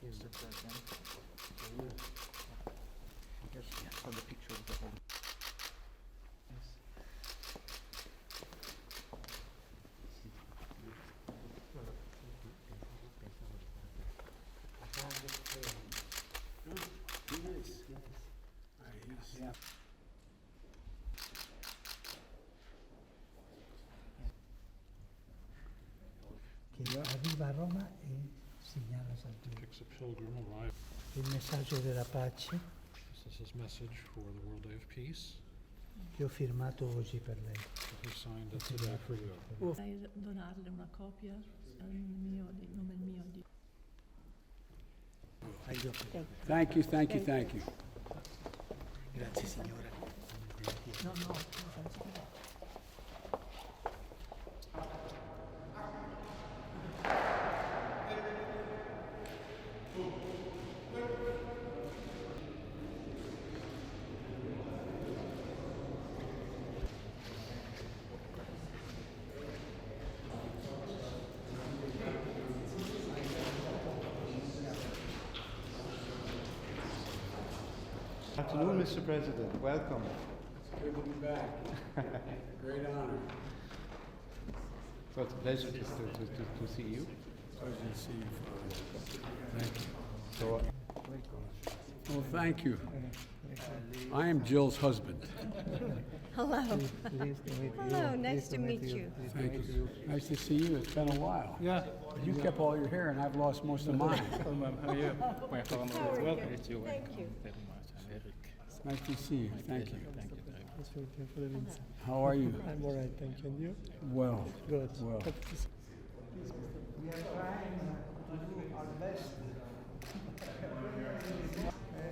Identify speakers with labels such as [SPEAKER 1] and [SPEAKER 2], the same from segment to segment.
[SPEAKER 1] Here's the president. Yes, I saw the picture of the whole. Yes. Yeah.
[SPEAKER 2] Che arriva a Roma e segnala San Pietro.
[SPEAKER 3] Picks a pilgrim arrive.
[SPEAKER 2] Il messaggio della pace
[SPEAKER 3] This is his message for the World Day of Peace.
[SPEAKER 2] che ho firmato oggi per lei.
[SPEAKER 3] He signed it today for you.
[SPEAKER 4] Vorrei donarle una copia nome mio di
[SPEAKER 5] Thank you, thank you, thank you.
[SPEAKER 1] Grazie signora.
[SPEAKER 4] no, no,
[SPEAKER 6] Afternoon, Mr. President. Welcome.
[SPEAKER 5] It's good to be back. Great honor.
[SPEAKER 6] So it's a pleasure to see you.
[SPEAKER 5] Pleasure to see you, Father. Thank you.
[SPEAKER 6] So,
[SPEAKER 5] Well, thank you. I am Jill's husband.
[SPEAKER 7] Hello.
[SPEAKER 2] Pleased to meet you.
[SPEAKER 7] Hello, nice
[SPEAKER 2] Pleased
[SPEAKER 7] to meet you.
[SPEAKER 2] Pleased to
[SPEAKER 5] Thank
[SPEAKER 2] meet
[SPEAKER 5] you. Nice to see you. It's been a while.
[SPEAKER 3] Yeah.
[SPEAKER 5] You kept all your hair and I've lost most of mine.
[SPEAKER 7] How are you? Thank you.
[SPEAKER 5] It's nice to see you. Thank you.
[SPEAKER 2] Nice to meet you, Florenza.
[SPEAKER 5] How are you?
[SPEAKER 2] I'm all right, thank you. And you?
[SPEAKER 5] Well.
[SPEAKER 2] Good.
[SPEAKER 5] Well.
[SPEAKER 2] We are trying to do our best.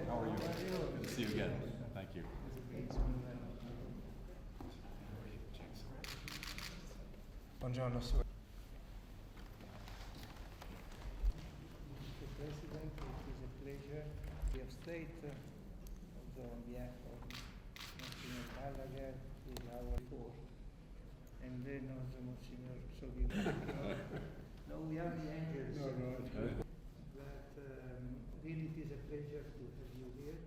[SPEAKER 8] How are you? Good to see you again. Thank you.
[SPEAKER 6] buongiorno, sir.
[SPEAKER 2] Mr. President, it is a pleasure. We have stayed, although on behalf of Monsignor Gallagher, is our report. And then also Monsignor Soghi. No, we are the angels. But really it is a pleasure to have you here.